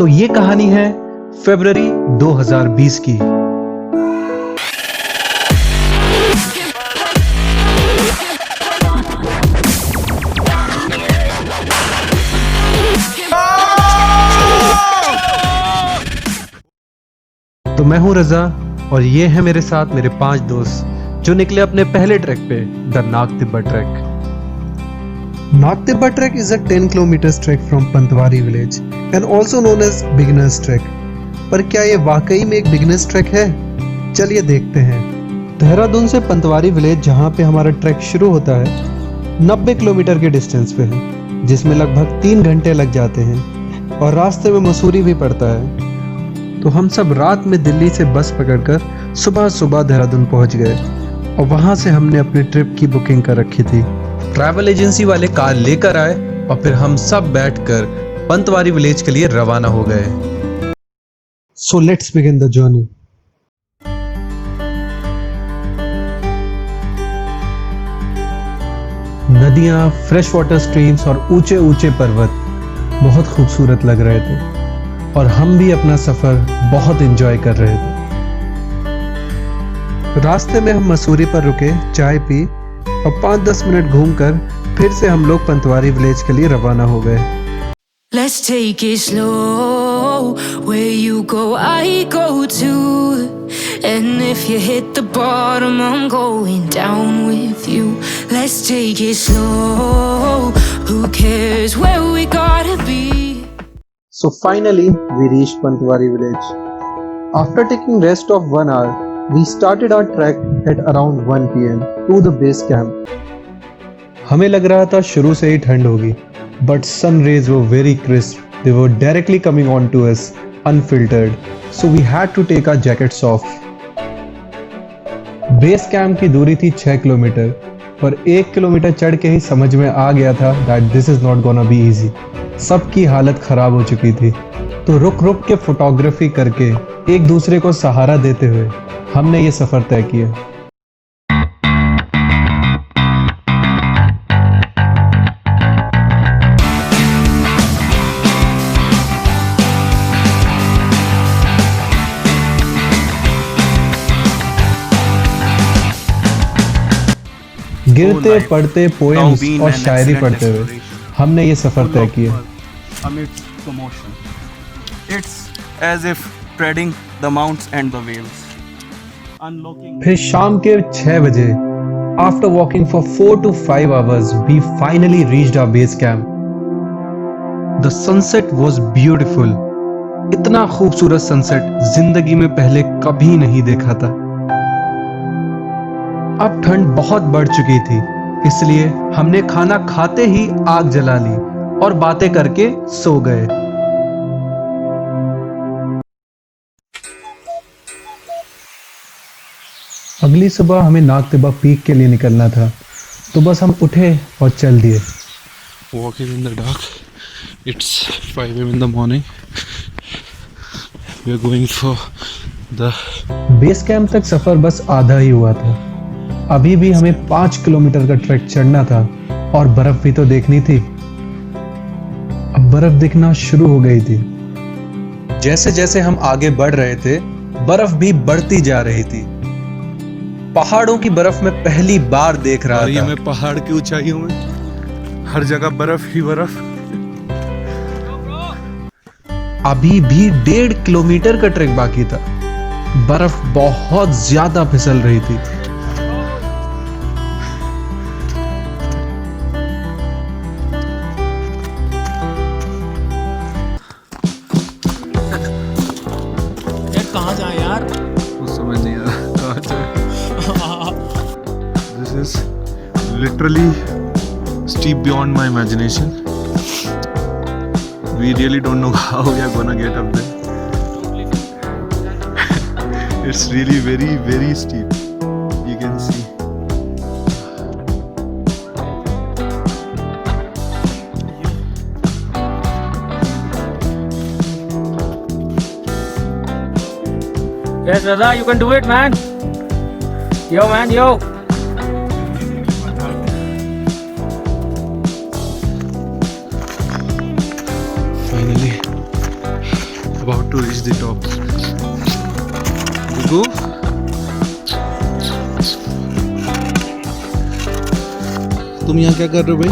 तो ये कहानी है फरवरी 2020 की। तो मैं हूं रजा और ये है मेरे साथ मेरे 5 दोस्त जो निकले अपने पहले ट्रैक पे, the Nag Tibba track. Nag Tibba track is a 10 kilometers trek from Pantwari village and also known as beginners trek। पर क्या ये वाकई में एक बिगिनर्स ट्रैक है? चलिए देखते हैं। देहरादून से पंतवारी विलेज जहाँ पे हमारा ट्रैक शुरू होता है 90 किलोमीटर के डिस्टेंस पे है, जिसमें लगभग 3 घंटे लग जाते हैं और रास्ते में मसूरी भी पड़ता है। तो हम सब रात में दिल्ली से बस पकड़कर सुबह सुबह देहरादून पहुंच गए और वहां से हमने अपनी ट्रिप की बुकिंग कर रखी थी। ट्रैवल एजेंसी वाले कार लेकर आए और फिर हम सब बैठकर पंतवारी विलेज के लिए रवाना हो गए। So let's begin the journey. नदियां, फ्रेश वाटर स्ट्रीम्स और ऊंचे ऊंचे पर्वत बहुत खूबसूरत लग रहे थे और हम भी अपना सफर बहुत एंजॉय कर रहे थे। रास्ते में हम मसूरी पर रुके, चाय पी और 5-10 मिनट घूमकर फिर से हम लोग पंतवारी विलेज के लिए रवाना हो गए। Let's take it slow. Where you go, I go too. And if you hit the bottom, I'm going down with you. Let's take it slow. Who cares where we gotta be? So finally, we reached Pantwari village. After taking rest of 1 hour, we started our trek at around 1 PM to the base camp. हमें लग रहा था शुरू से ही ठंड होगी, but sun rays were very crisp. They were directly coming on to us, unfiltered. So we had to take our jackets off. Base camp की दूरी थी 6 किलोमीटर, पर 1 किलोमीटर चढ़ के ही समझ में आ गया था that this is not gonna be easy. सबकी हालत खराब हो चुकी थी, तो रुक रुक के फोटोग्राफी करके एक दूसरे को सहारा देते हुए हमने ये सफर तय किया। गिरते पढ़ते पोएम्स और शायरी पढ़ते हुए हमने ये सफर तय किया। Amidst commotion, it's as if treading the mounts and the vales. Unlocking. फिर शाम के 6 बजे, after walking for 4 to 5 hours, we finally reached our base camp. The sunset was beautiful. इतना खूबसूरत सनसेट जिंदगी में पहले कभी नहीं देखा था। अब ठंड बहुत बढ़ चुकी थी, इसलिए हमने खाना खाते ही आग जला ली और बातें करके सो गए। अगली सुबह हमें नाग तिब्बत पीक के लिए निकलना था, तो बस हम उठे और चल दिए। Walking in the dark. It's 5 AM in the morning. We are going for the base camp तक सफर बस आधा ही हुआ था। अभी भी हमें 5 किलोमीटर का ट्रैक चढ़ना था और बर्फ भी तो देखनी थी। अब बर्फ दिखना शुरू हो गई थी। जैसे जैसे हम आगे बढ़ रहे थे, बर्फ भी बढ़ती जा रही थी। पहाड़ों की बर्फ मैं पहली बार देख रहा था। मैं पहाड़ की ऊंचाइयों में हर जगह बर्फ ही बर्फ। अभी भी 1.5 किलोमीटर का ट्रैक बाकी था। बर्फ बहुत ज्यादा फिसल रही थी। कहाँ जाए यार? कुछ समझ नहीं आ रहा कहाँ जाए। This is literally steep beyond my imagination. We really don't know how we are gonna get up there. It's really very, very steep. You can see. Yes, Radha, you can do it, man. Yo, man, yo. Finally, reached the top. Gugu? तुम यहाँ क्या कर रहे हो भाई?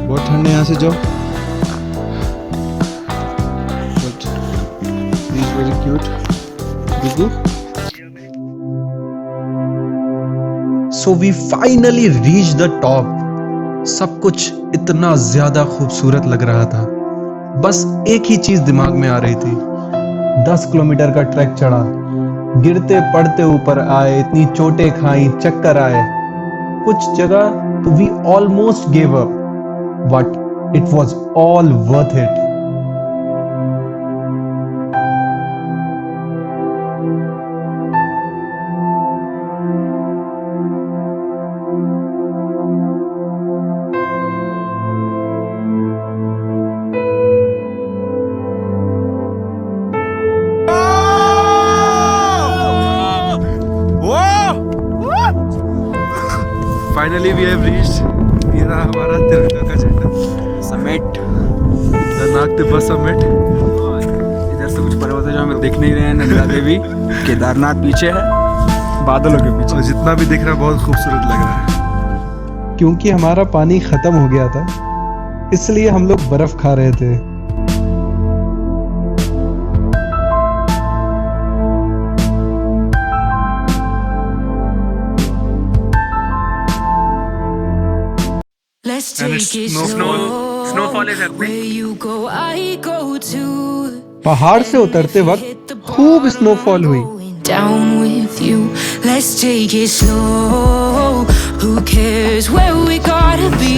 बहुत ठंड है, यहाँ से जाओ. But he's very cute. Gugu? So we finally reached the top. सब कुछ इतना ज्यादा खूबसूरत लग रहा था. बस एक ही चीज दिमाग में आ रही थी. 10 किलोमीटर का ट्रैक चढ़ा, गिरते पड़ते ऊपर आए, इतनी चोटें खाई, चक्कर आए. कुछ जगह तो we almost gave up, but it was all worth it. Finally we have reached. ये रहा हमारा तिरंगा का झंडा. समिट, दरनाक तिब्बत समिट. इधर से कुछ पर्वत है जो हमें दिख नहीं रहे हैं. नंदा देवी, केदारनाथ पीछे है, बादलों के पीछे. और जितना भी दिख रहा है बहुत खूबसूरत लग रहा है. क्योंकि हमारा पानी खत्म हो गया था, इसलिए हम लोग बर्फ खा रहे थे. Let's And take it's it snowfall. slow. Snowfall is happening. Where you go, I go too. पहाड़ से उतरते वक्त खूब स्नोफॉल हुई. Down with you. Let's take it slow. Who cares where we gotta be?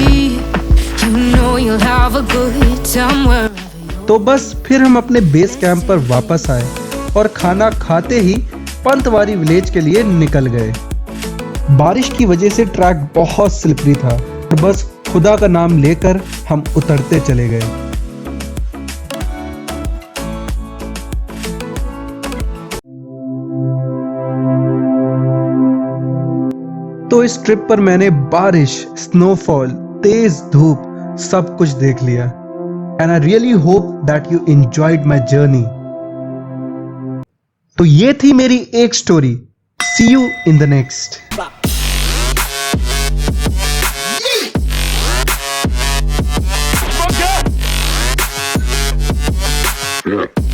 You know you'll have a good time wherever. तो बस फिर हम अपने बेस कैंप पर वापस आए और खाना खाते ही पंतवारी विलेज के लिए निकल गए. बारिश की वजह से ट्रैक बहुत स्लिपरी था और बस खुदा का नाम लेकर हम उतरते चले गए. तो इस ट्रिप पर मैंने बारिश, स्नोफॉल, तेज धूप सब कुछ देख लिया. And I really hope that you enjoyed my journey. तो ये थी मेरी एक story. See you in the next. Yeah.